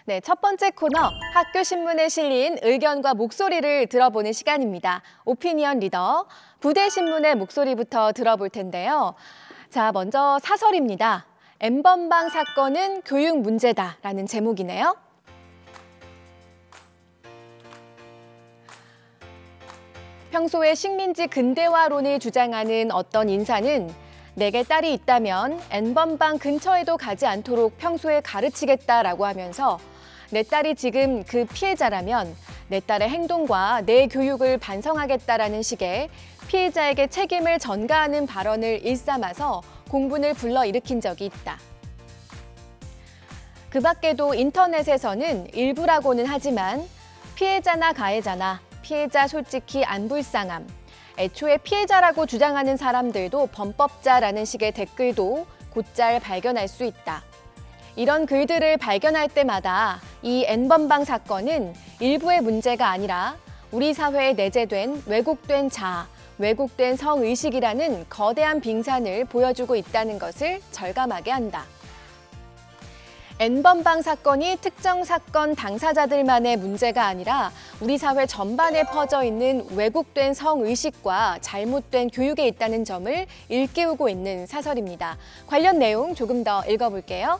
네, 첫 번째 코너, 학교 신문에 실린 의견과 목소리를 들어보는 시간입니다. 오피니언 리더, 부대 신문의 목소리부터 들어볼 텐데요. 자, 먼저 사설입니다. N번방 사건은 교육 문제다라는 제목이네요. 평소에 식민지 근대화론을 주장하는 어떤 인사는 내게 딸이 있다면 N번방 근처에도 가지 않도록 평소에 가르치겠다라고 하면서 내 딸이 지금 그 피해자라면 내 딸의 행동과 내 교육을 반성하겠다라는 식의 피해자에게 책임을 전가하는 발언을 일삼아서 공분을 불러일으킨 적이 있다. 그 밖에도 인터넷에서는 일부라고는 하지만 피해자나 가해자나 피해자 솔직히 안 불쌍함, 애초에 피해자라고 주장하는 사람들도 범법자라는 식의 댓글도 곧잘 발견할 수 있다. 이런 글들을 발견할 때마다 이 N번방 사건은 일부의 문제가 아니라 우리 사회에 내재된 왜곡된 자아, 왜곡된 성의식이라는 거대한 빙산을 보여주고 있다는 것을 절감하게 한다. N번방 사건이 특정 사건 당사자들만의 문제가 아니라 우리 사회 전반에 퍼져 있는 왜곡된 성의식과 잘못된 교육에 있다는 점을 일깨우고 있는 사설입니다. 관련 내용 조금 더 읽어볼게요.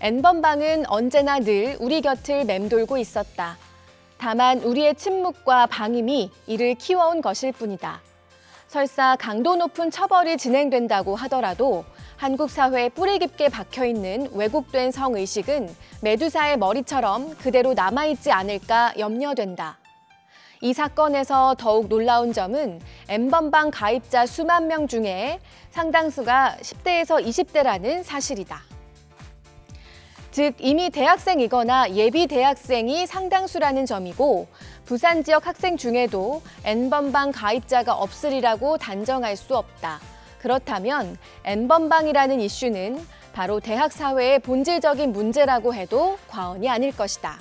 N번방은 언제나 늘 우리 곁을 맴돌고 있었다. 다만 우리의 침묵과 방임이 이를 키워온 것일 뿐이다. 설사 강도 높은 처벌이 진행된다고 하더라도 한국 사회에 뿌리 깊게 박혀있는 왜곡된 성의식은 메두사의 머리처럼 그대로 남아있지 않을까 염려된다. 이 사건에서 더욱 놀라운 점은 N번방 가입자 수만 명 중에 상당수가 10대에서 20대라는 사실이다. 즉 이미 대학생이거나 예비 대학생이 상당수라는 점이고 부산 지역 학생 중에도 N번방 가입자가 없으리라고 단정할 수 없다. 그렇다면 N번방이라는 이슈는 바로 대학 사회의 본질적인 문제라고 해도 과언이 아닐 것이다.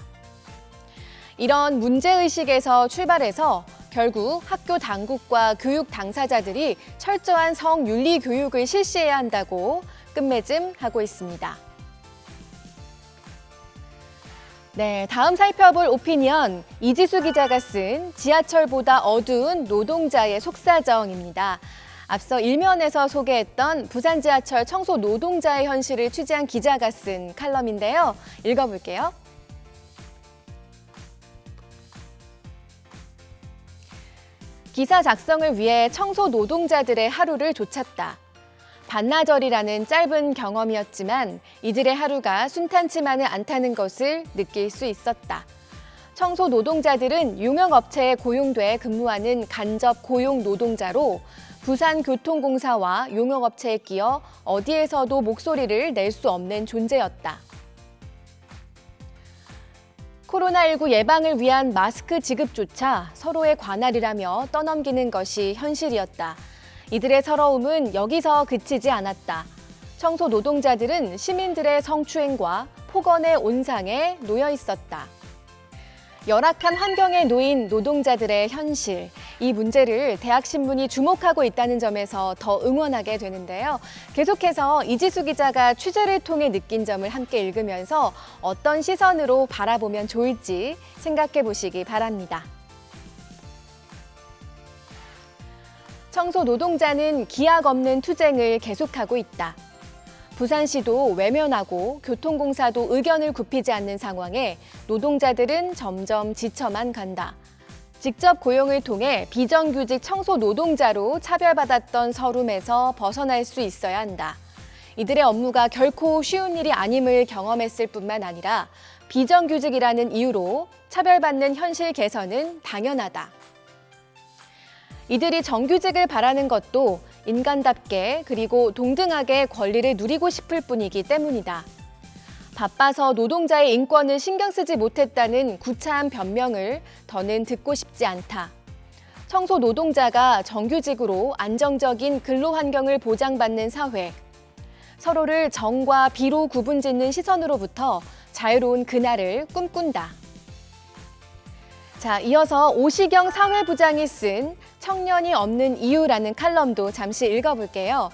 이런 문제의식에서 출발해서 결국 학교 당국과 교육 당사자들이 철저한 성윤리 교육을 실시해야 한다고 끝맺음하고 있습니다. 네, 다음 살펴볼 오피니언, 이지수 기자가 쓴 지하철보다 어두운 노동자의 속사정입니다. 앞서 일면에서 소개했던 부산 지하철 청소 노동자의 현실을 취재한 기자가 쓴 칼럼인데요. 읽어볼게요. 기사 작성을 위해 청소 노동자들의 하루를 좇았다. 반나절이라는 짧은 경험이었지만 이들의 하루가 순탄치만은 않다는 것을 느낄 수 있었다. 청소 노동자들은 용역업체에 고용돼 근무하는 간접 고용 노동자로 부산교통공사와 용역업체에 끼어 어디에서도 목소리를 낼 수 없는 존재였다. 코로나19 예방을 위한 마스크 지급조차 서로의 관할이라며 떠넘기는 것이 현실이었다. 이들의 서러움은 여기서 그치지 않았다. 청소 노동자들은 시민들의 성추행과 폭언의 온상에 놓여 있었다. 열악한 환경에 놓인 노동자들의 현실, 이 문제를 대학신문이 주목하고 있다는 점에서 더 응원하게 되는데요. 계속해서 이지수 기자가 취재를 통해 느낀 점을 함께 읽으면서 어떤 시선으로 바라보면 좋을지 생각해 보시기 바랍니다. 청소 노동자는 기약 없는 투쟁을 계속하고 있다. 부산시도 외면하고 교통공사도 의견을 굽히지 않는 상황에 노동자들은 점점 지쳐만 간다. 직접 고용을 통해 비정규직 청소 노동자로 차별받았던 서름에서 벗어날 수 있어야 한다. 이들의 업무가 결코 쉬운 일이 아님을 경험했을 뿐만 아니라 비정규직이라는 이유로 차별받는 현실 개선은 당연하다. 이들이 정규직을 바라는 것도 인간답게 그리고 동등하게 권리를 누리고 싶을 뿐이기 때문이다. 바빠서 노동자의 인권을 신경 쓰지 못했다는 구차한 변명을 더는 듣고 싶지 않다. 청소 노동자가 정규직으로 안정적인 근로 환경을 보장받는 사회, 서로를 정과 비로 구분짓는 시선으로부터 자유로운 그날을 꿈꾼다. 자, 이어서 오시경 사회부장이 쓴 청년이 없는 이유라는 칼럼도 잠시 읽어볼게요.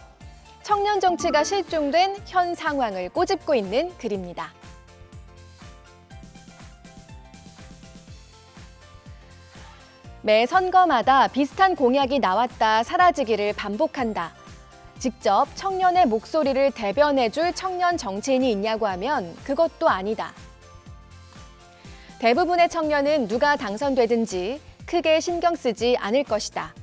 청년 정치가 실종된 현 상황을 꼬집고 있는 글입니다. 매 선거마다 비슷한 공약이 나왔다 사라지기를 반복한다. 직접 청년의 목소리를 대변해줄 청년 정치인이 있냐고 하면 그것도 아니다. 대부분의 청년은 누가 당선되든지 크게 신경 쓰지 않을 것이다.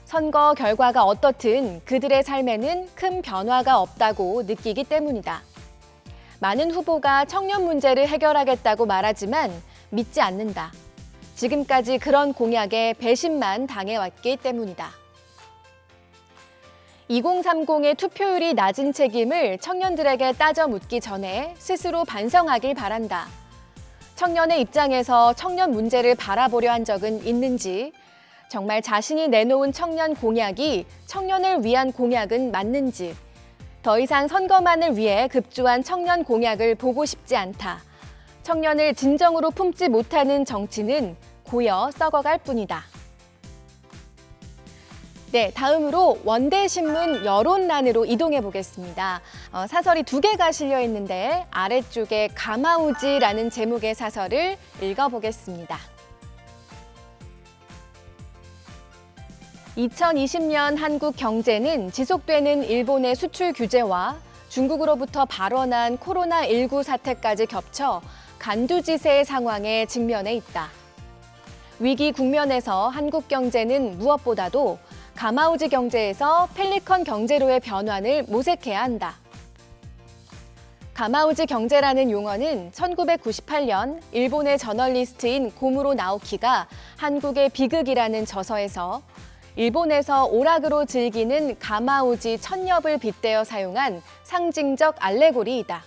선거 결과가 어떻든 그들의 삶에는 큰 변화가 없다고 느끼기 때문이다. 많은 후보가 청년 문제를 해결하겠다고 말하지만 믿지 않는다. 지금까지 그런 공약에 배신만 당해왔기 때문이다. 2030의 투표율이 낮은 책임을 청년들에게 따져 묻기 전에 스스로 반성하길 바란다. 청년의 입장에서 청년 문제를 바라보려 한 적은 있는지, 정말 자신이 내놓은 청년 공약이 청년을 위한 공약은 맞는지, 더 이상 선거만을 위해 급조한 청년 공약을 보고 싶지 않다. 청년을 진정으로 품지 못하는 정치는 고여 썩어갈 뿐이다. 네, 다음으로 원대신문 여론란으로 이동해 보겠습니다. 사설이 2개가 실려 있는데 아래쪽에 가마우지라는 제목의 사설을 읽어보겠습니다. 2020년 한국 경제는 지속되는 일본의 수출 규제와 중국으로부터 발원한 코로나19 사태까지 겹쳐 간두지세의 상황에 직면해 있다. 위기 국면에서 한국 경제는 무엇보다도 가마우지 경제에서 펠리컨 경제로의 변환을 모색해야 한다. 가마우지 경제라는 용어는 1998년 일본의 저널리스트인 고무로 나오키가 한국의 비극이라는 저서에서 일본에서 오락으로 즐기는 가마우지 천엽을 빗대어 사용한 상징적 알레고리이다.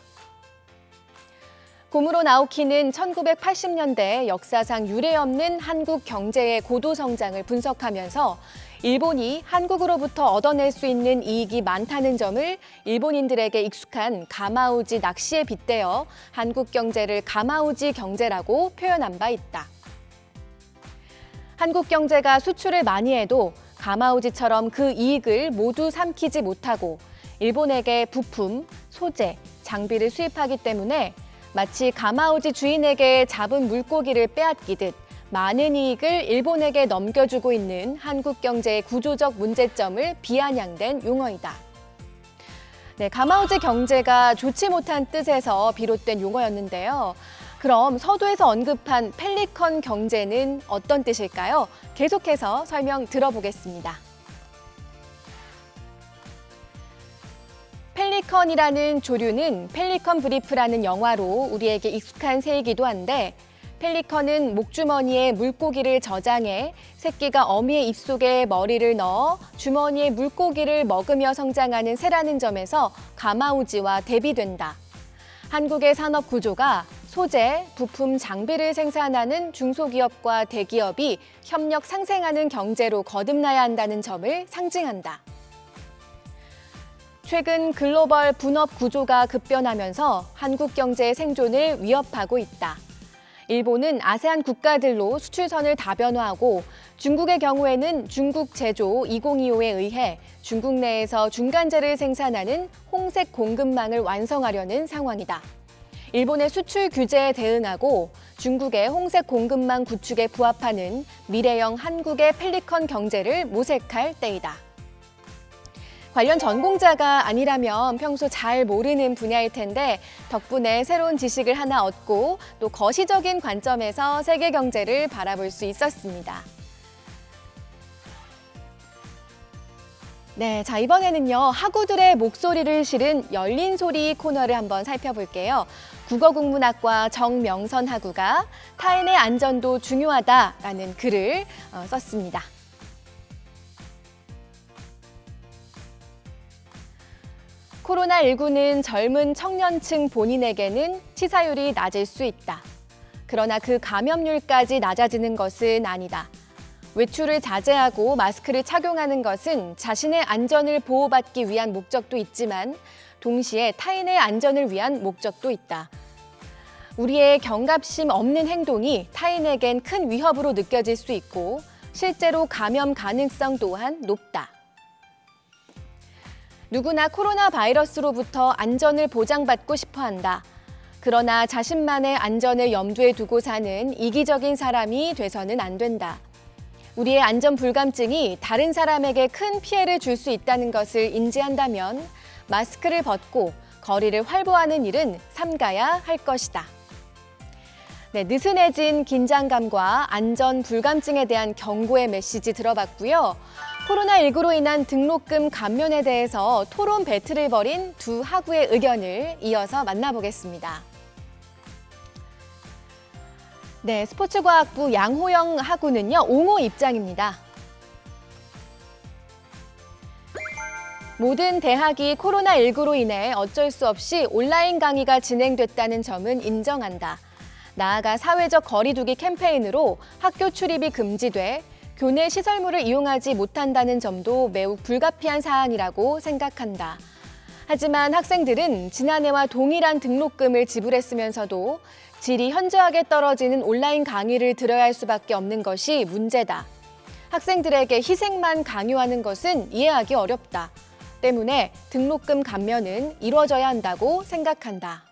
고무로 나오키는 1980년대 역사상 유례없는 한국 경제의 고도 성장을 분석하면서 일본이 한국으로부터 얻어낼 수 있는 이익이 많다는 점을 일본인들에게 익숙한 가마우지 낚시에 빗대어 한국 경제를 가마우지 경제라고 표현한 바 있다. 한국 경제가 수출을 많이 해도 가마우지처럼 그 이익을 모두 삼키지 못하고 일본에게 부품, 소재, 장비를 수입하기 때문에 마치 가마우지 주인에게 잡은 물고기를 빼앗기듯 많은 이익을 일본에게 넘겨주고 있는 한국 경제의 구조적 문제점을 비아냥댄 용어이다. 네, 가마우지 경제가 좋지 못한 뜻에서 비롯된 용어였는데요. 그럼 서두에서 언급한 펠리컨 경제는 어떤 뜻일까요? 계속해서 설명 들어보겠습니다. 펠리컨이라는 조류는 펠리컨 브리프라는 영화로 우리에게 익숙한 새이기도 한데 펠리컨은 목주머니에 물고기를 저장해 새끼가 어미의 입속에 머리를 넣어 주머니에 물고기를 먹으며 성장하는 새라는 점에서 가마우지와 대비된다. 한국의 산업 구조가 소재, 부품, 장비를 생산하는 중소기업과 대기업이 협력 상생하는 경제로 거듭나야 한다는 점을 상징한다. 최근 글로벌 분업 구조가 급변하면서 한국 경제의 생존을 위협하고 있다. 일본은 아세안 국가들로 수출선을 다변화하고 중국의 경우에는 중국 제조 2025에 의해 중국 내에서 중간재를 생산하는 홍색 공급망을 완성하려는 상황이다. 일본의 수출 규제에 대응하고 중국의 홍색 공급망 구축에 부합하는 미래형 한국의 펠리컨 경제를 모색할 때이다. 관련 전공자가 아니라면 평소 잘 모르는 분야일 텐데 덕분에 새로운 지식을 하나 얻고 또 거시적인 관점에서 세계 경제를 바라볼 수 있었습니다. 네, 자 이번에는요 학우들의 목소리를 실은 열린 소리 코너를 한번 살펴볼게요. 국어국문학과 정명선 학우가 타인의 안전도 중요하다라는 글을 썼습니다. 코로나19는 젊은 청년층 본인에게는 치사율이 낮을 수 있다. 그러나 그 감염률까지 낮아지는 것은 아니다. 외출을 자제하고 마스크를 착용하는 것은 자신의 안전을 보호받기 위한 목적도 있지만 동시에 타인의 안전을 위한 목적도 있다. 우리의 경각심 없는 행동이 타인에겐 큰 위협으로 느껴질 수 있고 실제로 감염 가능성 또한 높다. 누구나 코로나 바이러스로부터 안전을 보장받고 싶어 한다. 그러나 자신만의 안전을 염두에 두고 사는 이기적인 사람이 돼서는 안 된다. 우리의 안전 불감증이 다른 사람에게 큰 피해를 줄 수 있다는 것을 인지한다면 마스크를 벗고 거리를 활보하는 일은 삼가야 할 것이다. 네, 느슨해진 긴장감과 안전 불감증에 대한 경고의 메시지 들어봤고요. 코로나19로 인한 등록금 감면에 대해서 토론 배틀을 벌인 두 학우의 의견을 이어서 만나보겠습니다. 네, 스포츠과학부 양호영 학우는요, 옹호 입장입니다. 모든 대학이 코로나19로 인해 어쩔 수 없이 온라인 강의가 진행됐다는 점은 인정한다. 나아가 사회적 거리두기 캠페인으로 학교 출입이 금지돼 교내 시설물을 이용하지 못한다는 점도 매우 불가피한 사안이라고 생각한다. 하지만 학생들은 지난해와 동일한 등록금을 지불했으면서도 질이 현저하게 떨어지는 온라인 강의를 들어야 할 수밖에 없는 것이 문제다. 학생들에게 희생만 강요하는 것은 이해하기 어렵다. 때문에 등록금 감면은 이루어져야 한다고 생각한다.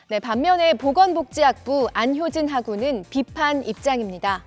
네, 반면에 보건복지학부 안효진 학우는 비판 입장입니다.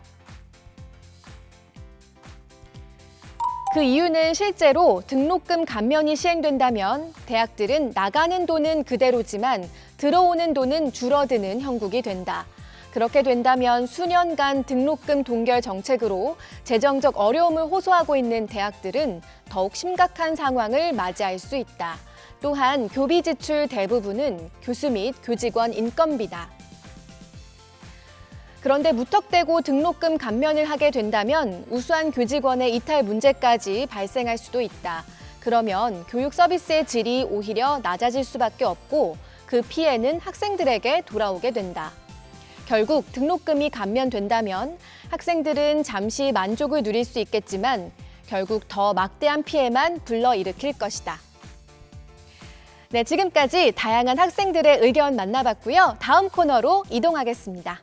그 이유는 실제로 등록금 감면이 시행된다면 대학들은 나가는 돈은 그대로지만 들어오는 돈은 줄어드는 형국이 된다. 그렇게 된다면 수년간 등록금 동결 정책으로 재정적 어려움을 호소하고 있는 대학들은 더욱 심각한 상황을 맞이할 수 있다. 또한 교비 지출 대부분은 교수 및 교직원 인건비다. 그런데 무턱대고 등록금 감면을 하게 된다면 우수한 교직원의 이탈 문제까지 발생할 수도 있다. 그러면 교육 서비스의 질이 오히려 낮아질 수밖에 없고 그 피해는 학생들에게 돌아오게 된다. 결국 등록금이 감면된다면 학생들은 잠시 만족을 누릴 수 있겠지만 결국 더 막대한 피해만 불러일으킬 것이다. 네, 지금까지 다양한 학생들의 의견 만나봤고요. 다음 코너로 이동하겠습니다.